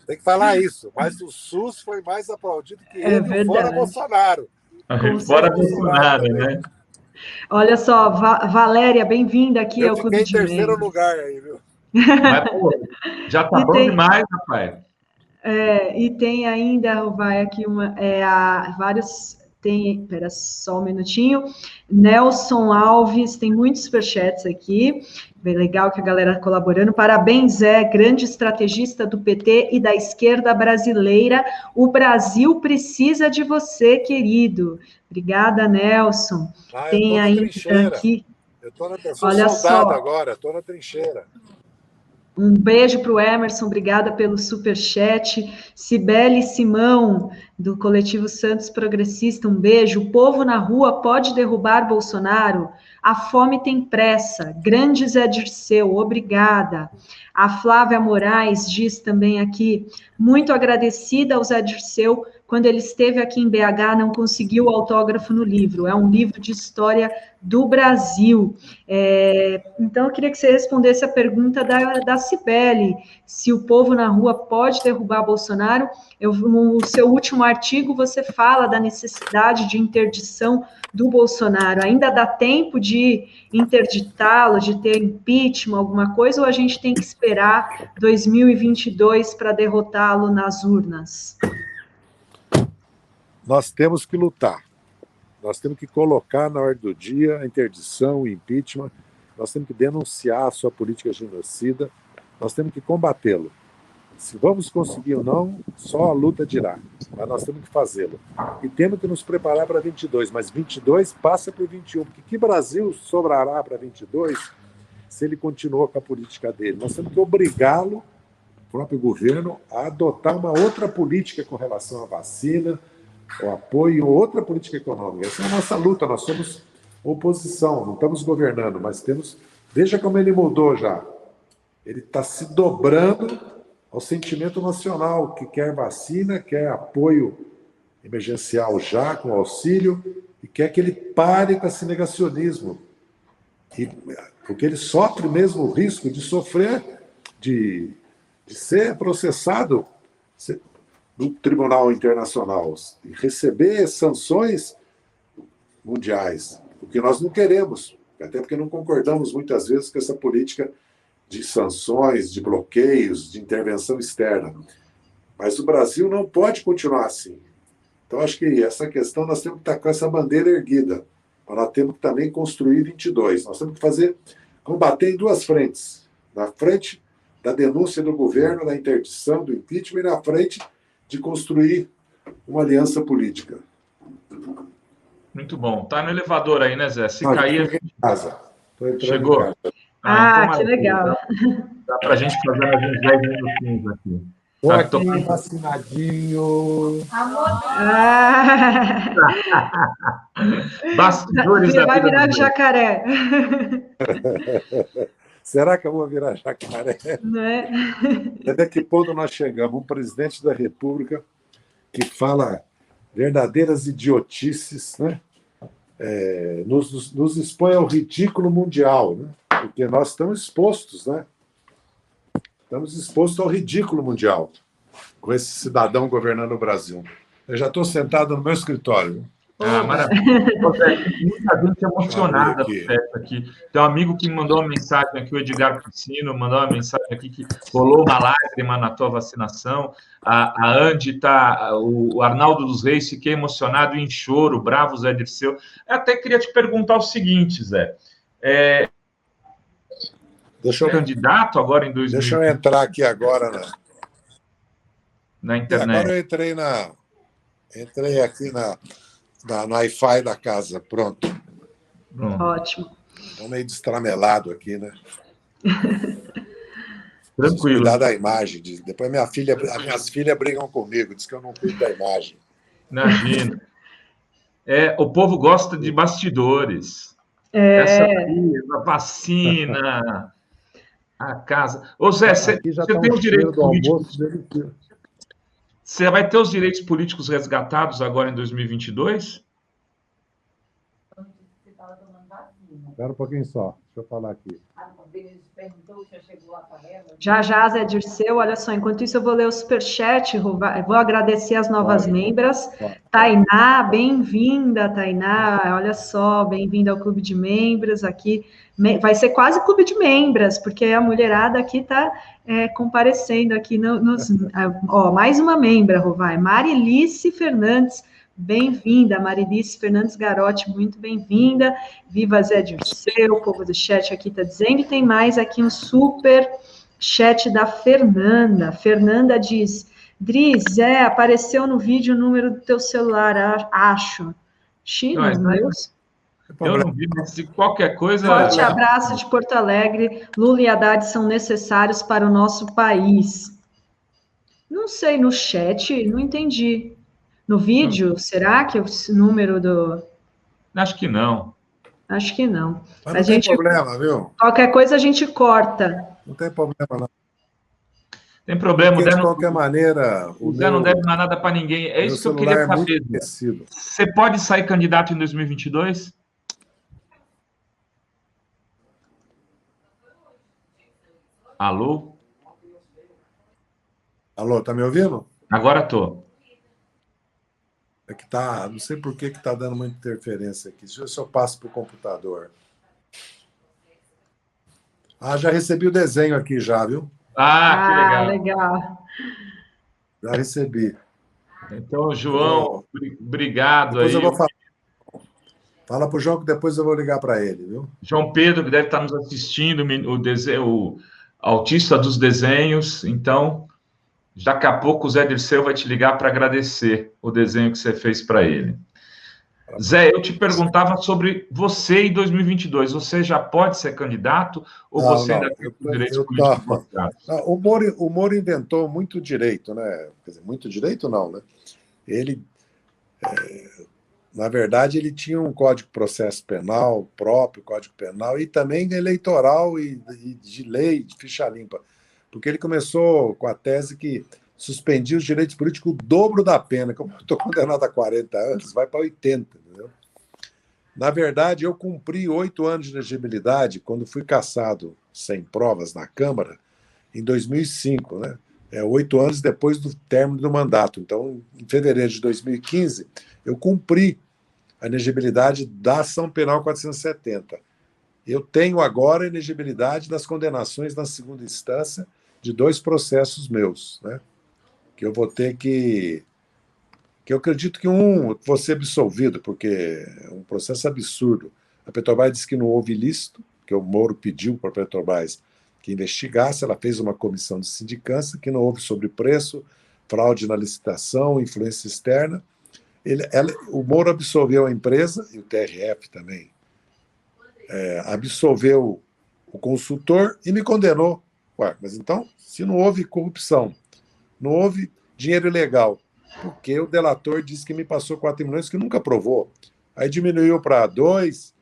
Tem que falar isso, mas o SUS foi mais aplaudido que ele, fora Bolsonaro. Fora Bolsonaro, né? Olha só, Valéria, bem-vinda aqui ao Clube de Membros. Eu fiquei em terceiro lugar aí, viu? Mas, pô, já tá bom demais, rapaz. E tem ainda, vai aqui vários... Espera só um minutinho. Nelson Alves, tem muitos superchats aqui. Bem legal que a galera colaborando. Parabéns, Zé, grande estrategista do PT e da esquerda brasileira. O Brasil precisa de você, querido. Obrigada, Nelson. Tem ainda aqui. Eu sou soldado agora, estou na trincheira. Um beijo para o Emerson, obrigada pelo superchat. Cibele Simão, do Coletivo Santos Progressista, um beijo. O povo na rua pode derrubar Bolsonaro? A fome tem pressa. Grande Zé Dirceu, obrigada. A Flávia Moraes diz também aqui, muito agradecida ao Zé Dirceu quando ele esteve aqui em BH, não conseguiu o autógrafo no livro. É um livro de história do Brasil. Então, eu queria que você respondesse a pergunta da Cibele, se o povo na rua pode derrubar Bolsonaro. No seu último artigo, você fala da necessidade de interdição do Bolsonaro. Ainda dá tempo de interditá-lo, de ter impeachment, alguma coisa, ou a gente tem que esperar 2022 para derrotá-lo nas urnas? Nós temos que lutar. Nós temos que colocar na ordem do dia a interdição, o impeachment. Nós temos que denunciar a sua política genocida. Nós temos que combatê-lo. Se vamos conseguir ou não, só a luta dirá. Mas nós temos que fazê-lo. E temos que nos preparar para 22. Mas 22 passa por 21. Porque que Brasil sobrará para 22 se ele continuou com a política dele? Nós temos que obrigá-lo, o próprio governo, a adotar uma outra política com relação à vacina, o apoio, outra política econômica. Essa é a nossa luta. Nós somos oposição, não estamos governando, mas temos... Veja como ele mudou já. Ele está se dobrando ao sentimento nacional, que quer vacina, quer apoio emergencial já, com auxílio, e quer que ele pare com esse negacionismo. Porque ele sofre mesmo o risco de sofrer, de ser processado no Tribunal Internacional e receber sanções mundiais, o que nós não queremos, até porque não concordamos muitas vezes com essa política de sanções, de bloqueios, de intervenção externa. Mas o Brasil não pode continuar assim. Então, acho que essa questão nós temos que estar com essa bandeira erguida, mas nós temos que também construir 22. Nós temos que combater em duas frentes. Na frente da denúncia do governo, da interdição, do impeachment, e na frente de construir uma aliança política. Muito bom. Tá no elevador aí, né, Zé? Se cair... Estou em casa. Chegou? Em casa. Então, que legal. Dá para a gente fazer mais uns 10 minutinhos aqui. Estou aqui vacinadinho. Bastidores da vai vida virar do jacaré. Será que eu vou virar jacaré? Não é? Até que ponto nós chegamos? Um presidente da República que fala verdadeiras idiotices, né? Nos expõe ao ridículo mundial, né? Porque nós estamos expostos, né? Estamos expostos ao ridículo mundial com esse cidadão governando o Brasil. Eu já estou sentado no meu escritório. Maravilha. Muita gente emocionada aqui. Tem um amigo que mandou uma mensagem aqui, o Edgar Piscino, mandou uma mensagem aqui que rolou uma lágrima na tua vacinação. A Andy o Arnaldo dos Reis, fiquei emocionado em choro, bravo Zé Dirceu. Eu até queria te perguntar o seguinte, Zé. Candidato agora em 2020? Deixa eu entrar aqui agora na internet. Agora eu entrei aqui no Wi-Fi da casa. Pronto. Ótimo. Estou meio destramelado aqui, né? Tranquilo. Cuidar da imagem. Depois as minhas filhas brigam comigo, diz que eu não cuido da imagem. Imagina. O povo gosta de bastidores. A vacina, a casa. Ô, Zé, você tem os direitos políticos. Você vai ter os direitos políticos resgatados agora em 2022? Espera um pouquinho só. Deixa eu falar aqui. Já, Zé Dirceu, olha só, enquanto isso eu vou ler o superchat, vou agradecer as novas membras. Tainá, bem-vinda, Tainá, olha só, bem-vinda ao Clube de Membros aqui. Vai ser quase Clube de Membros, porque a mulherada aqui está comparecendo aqui mais uma membra, Rovai, Marilice Fernandes, bem-vinda, Marilice Fernandes Garotti, muito bem-vinda. Viva Zé Dirceu, o povo do chat aqui está dizendo. E tem mais aqui um super chat da Fernanda. Fernanda diz: Dri, Zé, apareceu no vídeo o número do teu celular, acho. China, Deus? Eu não vi, mas se qualquer coisa... Forte abraço de Porto Alegre. Lula e Haddad são necessários para o nosso país. Não sei, no chat, não entendi. No vídeo, será que o número do... Acho que não. Acho que não. Mas não tem problema, viu? Qualquer coisa a gente corta. Não tem problema, não. Tem problema. Porque, de qualquer maneira... O Zé não deve mais nada para ninguém. É isso que eu queria saber. Você pode sair candidato em 2022? Alô? Alô, tá me ouvindo? Agora tô. É que tá... Não sei por que tá dando muita interferência aqui. Deixa eu ver se eu passo para o computador. Já recebi o desenho aqui já, viu? Que legal. Legal. Já recebi. Então, João, obrigado. Depois aí. Eu vou falar. Fala para o João que depois eu vou ligar para ele, viu? João Pedro, que deve estar nos assistindo, o autista dos desenhos. Então, daqui a pouco o Zé Dirceu vai te ligar para agradecer o desenho que você fez para ele. Zé, eu te perguntava sobre você em 2022. Você já pode ser candidato ou você ainda tem direito político? O Moro inventou muito direito, né? Quer dizer, muito direito não, né? Ele, na verdade, ele tinha um código de processo penal próprio, código penal, e também eleitoral e de lei, de ficha limpa. Porque ele começou com a tese que suspendia os direitos políticos o dobro da pena. Como eu estou condenado a 40 anos, vai para 80, entendeu? Na verdade, eu cumpri 8 anos de elegibilidade quando fui cassado sem provas na Câmara, em 2005, né? 8 anos depois do término do mandato. Então, em fevereiro de 2015, eu cumpri a elegibilidade da ação penal 470. Eu tenho agora a elegibilidade das condenações na segunda instância de 2 processos meus, né? Que eu vou ter que eu acredito que um vou ser absolvido, porque é um processo absurdo. A Petrobras disse que não houve ilícito, que o Moro pediu para a Petrobras que investigasse, ela fez uma comissão de sindicância, que não houve sobrepreço, fraude na licitação, influência externa. O Moro absolveu a empresa, e o TRF também, absolveu o consultor e me condenou. Mas então, se não houve corrupção, não houve dinheiro ilegal, porque o delator disse que me passou 4 milhões que nunca provou. Aí diminuiu para 2,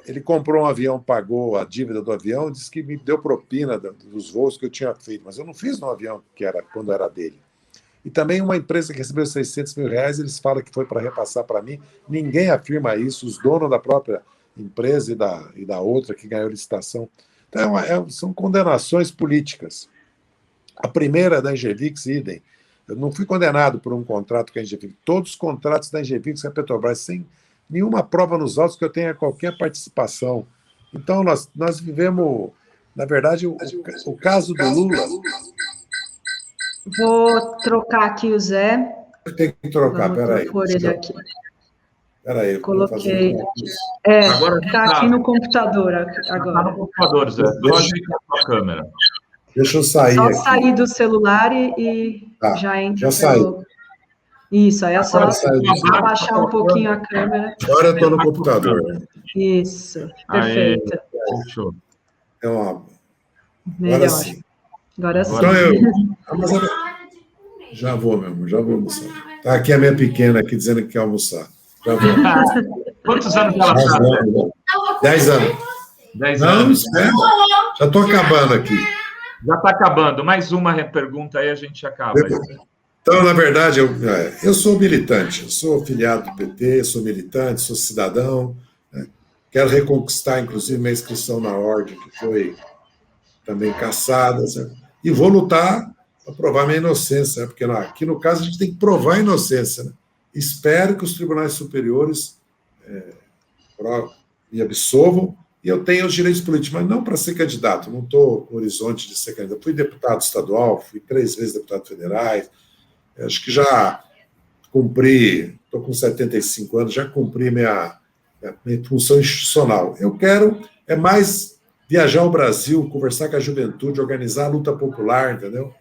ele comprou um avião, pagou a dívida do avião, disse que me deu propina dos voos que eu tinha feito, mas eu não fiz no avião quando era dele. E também uma empresa que recebeu 600 mil reais, eles falam que foi para repassar para mim. Ninguém afirma isso, os donos da própria empresa e da outra que ganhou licitação. Então, são condenações políticas. A primeira da Engevix, idem. Eu não fui condenado por um contrato com a Engevix. Todos os contratos da Engevix com a Petrobras, sem nenhuma prova nos autos que eu tenha qualquer participação. Então, nós vivemos, na verdade, o caso do Lula... Vou trocar aqui o Zé. Tem que trocar, peraí. Peraí. Coloquei. Está aqui no computador agora. Está no computador, Zé. Deixa a câmera. Deixa eu sair. Só aqui. Sair do celular e já entra. Já pelo... Isso, aí é só abaixar um pouquinho a câmera. Agora eu estou no computador. Isso, perfeito. Fechou. Agora sim. Agora sim. Então já vou, meu amor, já vou almoçar. Está aqui a minha pequena aqui dizendo que quer almoçar. Já vou. Quantos anos ela está? 10 anos. 10 anos. Não, já estou acabando aqui. Já está acabando. Mais uma pergunta aí, a gente acaba. Então, na verdade, eu sou militante. Eu sou filiado do PT, sou militante, sou cidadão. Né? Quero reconquistar, inclusive, minha inscrição na ordem, que foi também cassada. Certo? E vou lutar para provar minha inocência, né? Porque aqui, no caso, a gente tem que provar a inocência. Né? Espero que os tribunais superiores me absolvam e eu tenho os direitos políticos, mas não para ser candidato. Não estou no horizonte de ser candidato. Fui deputado estadual, fui 3 vezes deputado federal. Acho que já cumpri, estou com 75 anos, já cumpri minha função institucional. Eu quero mais viajar ao Brasil, conversar com a juventude, organizar a luta popular, entendeu?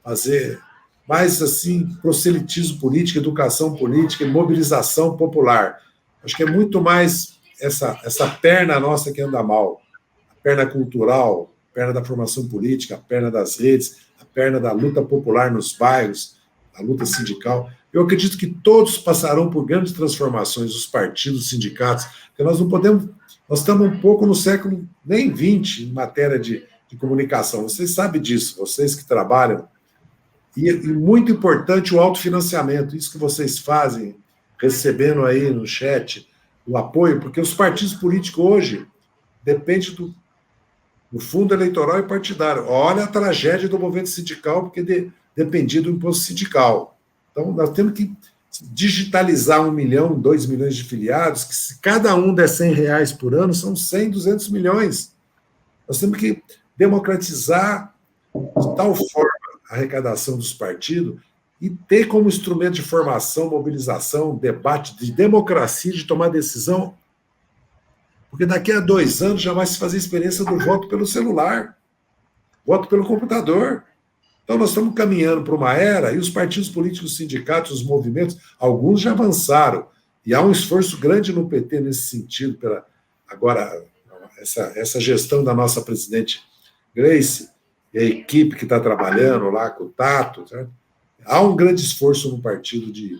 Fazer mais, assim, proselitismo político, educação política e mobilização popular. Acho que é muito mais essa perna nossa que anda mal, a perna cultural, a perna da formação política, a perna das redes, a perna da luta popular nos bairros, a luta sindical. Eu acredito que todos passarão por grandes transformações, os partidos, os sindicatos, porque nós não podemos... Nós estamos um pouco no século nem 20 em matéria de comunicação. Vocês sabem disso, vocês que trabalham E muito importante o autofinanciamento, isso que vocês fazem, recebendo aí no chat o apoio, porque os partidos políticos hoje dependem do fundo eleitoral e partidário. Olha a tragédia do movimento sindical, porque dependia do imposto sindical. Então, nós temos que digitalizar 1 milhão, 2 milhões de filiados, que se cada um der R$100 por ano, são 100, 200 milhões. Nós temos que democratizar de tal forma a arrecadação dos partidos e ter como instrumento de formação, mobilização, debate, de democracia, de tomar decisão, porque daqui a 2 anos já vai se fazer a experiência do voto pelo celular, voto pelo computador. Então, nós estamos caminhando para uma era, e os partidos políticos, os sindicatos, os movimentos, alguns já avançaram, e há um esforço grande no PT nesse sentido, agora, essa gestão da nossa presidente Gleice, e a equipe que está trabalhando lá com o Tato, certo? Há um grande esforço no partido de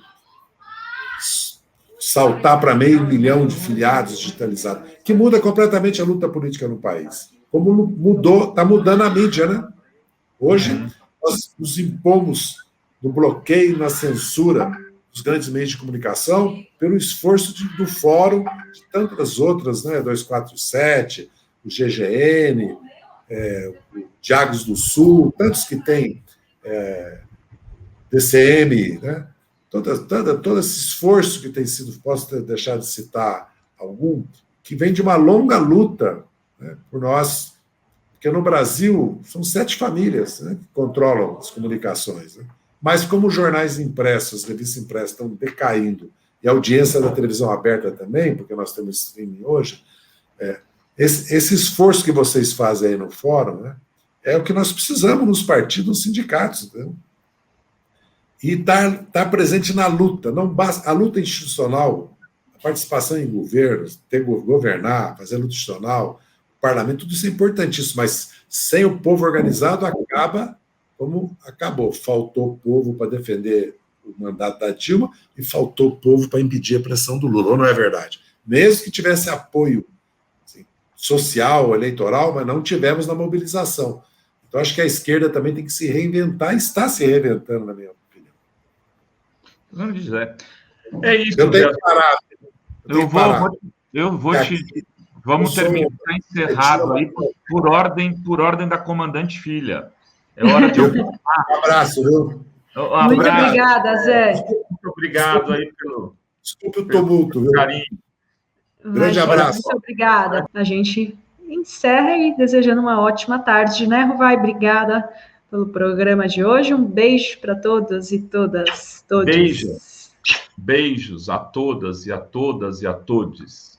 saltar para 500 mil de filiados digitalizados, que muda completamente a luta política no país. Como mudou, está mudando a mídia, né? Hoje, nós nos impomos no bloqueio, na censura dos grandes meios de comunicação, pelo esforço do fórum, de tantas outras, né? 247, o GGN, o Diagos do Sul, tantos que tem, DCM, né? Todo esse esforço que tem sido, posso deixar de citar algum, que vem de uma longa luta, né, por nós, porque no Brasil são 7 famílias, né, que controlam as comunicações, né? Mas como os jornais impressos, as revistas impressas estão decaindo, e a audiência da televisão aberta também, porque nós temos streaming hoje, esse esforço que vocês fazem aí no fórum, né, é o que nós precisamos nos partidos, nos sindicatos, né? E tá presente na luta. Não basta a luta institucional, a participação em governos, governar, fazer luta institucional, o parlamento, tudo isso é importantíssimo, mas sem o povo organizado acaba como acabou. Faltou povo para defender o mandato da Dilma e faltou povo para impedir a pressão do Lula, ou não é verdade? Mesmo que tivesse apoio assim, social, eleitoral, mas não tivemos na mobilização. Então, acho que a esquerda também tem que se reinventar e está se reinventando, na minha opinião. José. É isso, eu tenho que parar. Vamos terminar encerrado aí por ordem da comandante filha. É hora de um abraço, viu? Muito obrigada, Zé. Muito obrigado aí pelo. Desculpe o tumulto, viu? Carinho. Grande abraço. Muito obrigada. A gente encerra e desejando uma ótima tarde, né, Ruvai? Obrigada pelo programa de hoje. Um beijo para todos e todas. Todos. Beijos a todas e a todas e a todos.